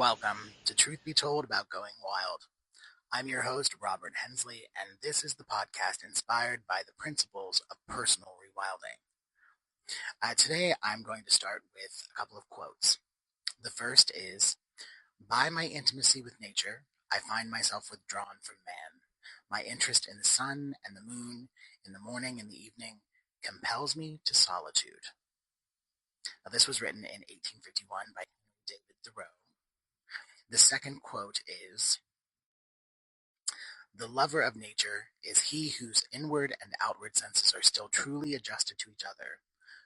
Welcome to Truth Be Told About Going Wild. I'm your host, Robert Hensley, and this is the podcast inspired by the principles of personal rewilding. Today, I'm going to start with a couple of quotes. The first is, "By my intimacy with nature, I find myself withdrawn from man. My interest in the sun and the moon, in the morning and the evening, compels me to solitude." Now, this was written in 1851 by David Thoreau. The second quote is, "The lover of nature is he whose inward and outward senses are still truly adjusted to each other,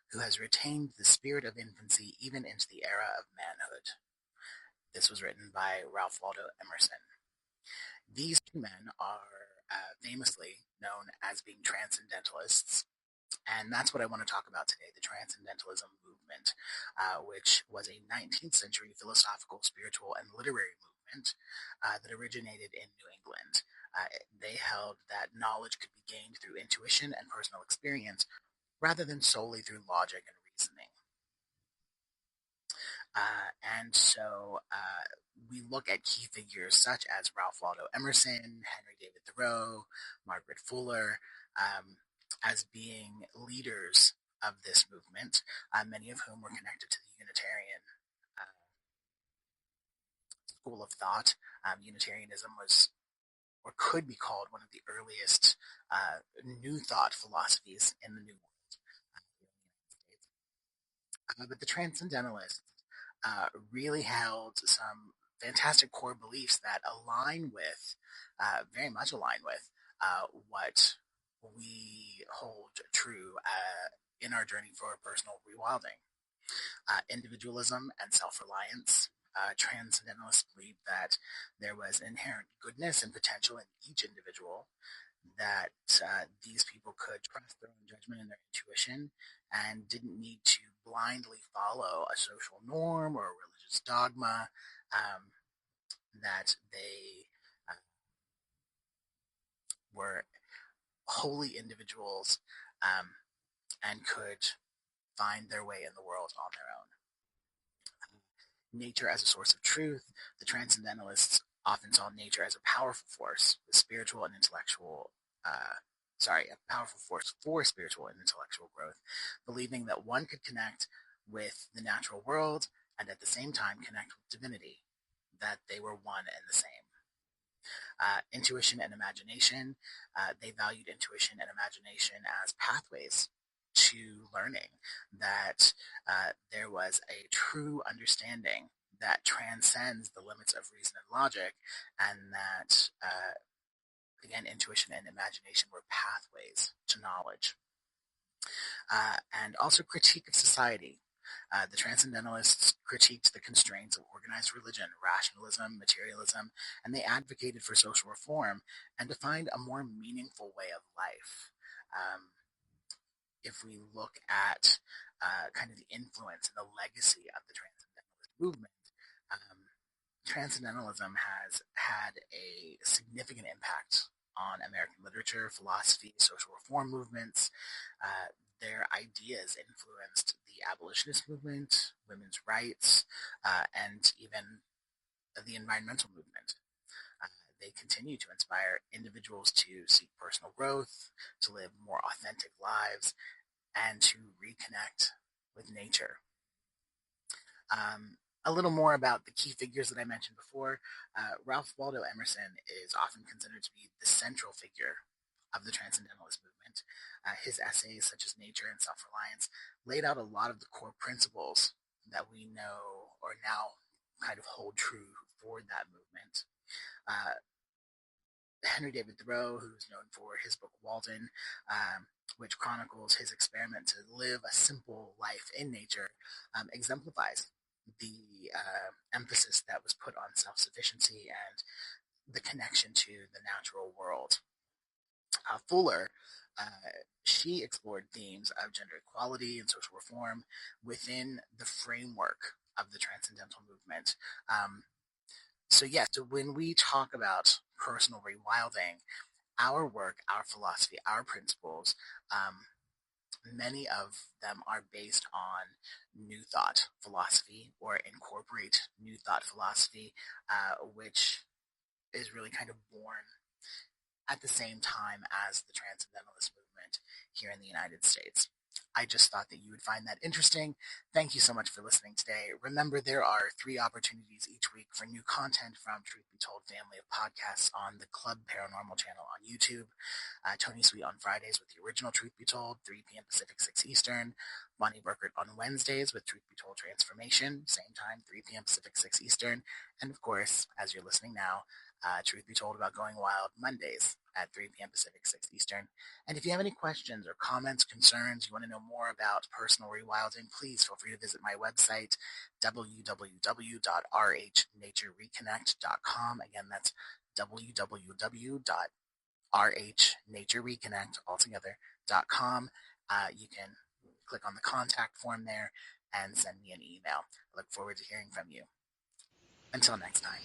who has retained the spirit of infancy even into the era of manhood." This was written by Ralph Waldo Emerson. These two men are famously known as being transcendentalists, and that's what I want to talk about today, the Transcendentalism movement, which was a 19th century philosophical, spiritual, and literary movement that originated in New England. They held that knowledge could be gained through intuition and personal experience rather than solely through logic and reasoning. And so we look at key figures such as Ralph Waldo Emerson, Henry David Thoreau, Margaret Fuller, as being leaders of this movement, many of whom were connected to the Unitarian school of thought. Unitarianism was, or could be called, one of the earliest New Thought philosophies in the New World here in the United States. But the Transcendentalists really held some fantastic core beliefs that align with, very much align with, what we hold true in our journey for personal rewilding. Individualism and self-reliance. Transcendentalists believed that there was inherent goodness and potential in each individual, that these people could trust their own judgment and their intuition and didn't need to blindly follow a social norm or a religious dogma, that they were wholly individuals and could find their way in the world on their own. Nature as a source of truth. The Transcendentalists often saw nature as a powerful force, a powerful force for spiritual and intellectual growth, believing that one could connect with the natural world and at the same time connect with divinity, that they were one and the same. Intuition and imagination. They valued intuition and imagination as pathways to learning, that there was a true understanding that transcends the limits of reason and logic, and that, again, intuition and imagination were pathways to knowledge. And also critique of society. The Transcendentalists critiqued the constraints of organized religion, rationalism, materialism, and they advocated for social reform and to find a more meaningful way of life. If we look at kind of the influence and the legacy of the Transcendentalist movement, Transcendentalism has had a significant impact on American literature, philosophy, social reform movements. Their ideas influenced the abolitionist movement, women's rights, and even the environmental movement. They continue to inspire individuals to seek personal growth, to live more authentic lives, and to reconnect with nature. A little more about the key figures that I mentioned before. Ralph Waldo Emerson is often considered to be the central figure of the Transcendentalist movement. His essays, such as Nature and Self-Reliance, laid out a lot of the core principles that we know or now kind of hold true for that movement. Henry David Thoreau, who's known for his book Walden, which chronicles his experiment to live a simple life in nature, exemplifies the emphasis that was put on self-sufficiency and the connection to the natural world. Fuller, she explored themes of gender equality and social reform within the framework of the Transcendental movement. So when we talk about personal rewilding, our work, our philosophy, our principles, many of them are based on New Thought philosophy or incorporate New Thought philosophy, which is really kind of born at the same time as the Transcendentalist movement here in the United States. I just thought that you would find that interesting. Thank you so much for listening today. Remember, there are 3 opportunities each week for new content from Truth Be Told family of podcasts on the Club Paranormal channel on YouTube. Tony Sweet on Fridays with the original Truth Be Told, 3 p.m. Pacific, 6 Eastern. Bonnie Burkert on Wednesdays with Truth Be Told Transformation, same time, 3 p.m. Pacific, 6 Eastern. And of course, as you're listening now, Truth Be Told About Going Wild Mondays at 3 p.m. Pacific, 6 Eastern. And if you have any questions or comments, concerns, you want to know more about personal rewilding, please feel free to visit my website, www.rhnatureconnect.com. Again, that's www.rhnatureconnect.com. You can click on the contact form there and send me an email. I look forward to hearing from you. Until next time.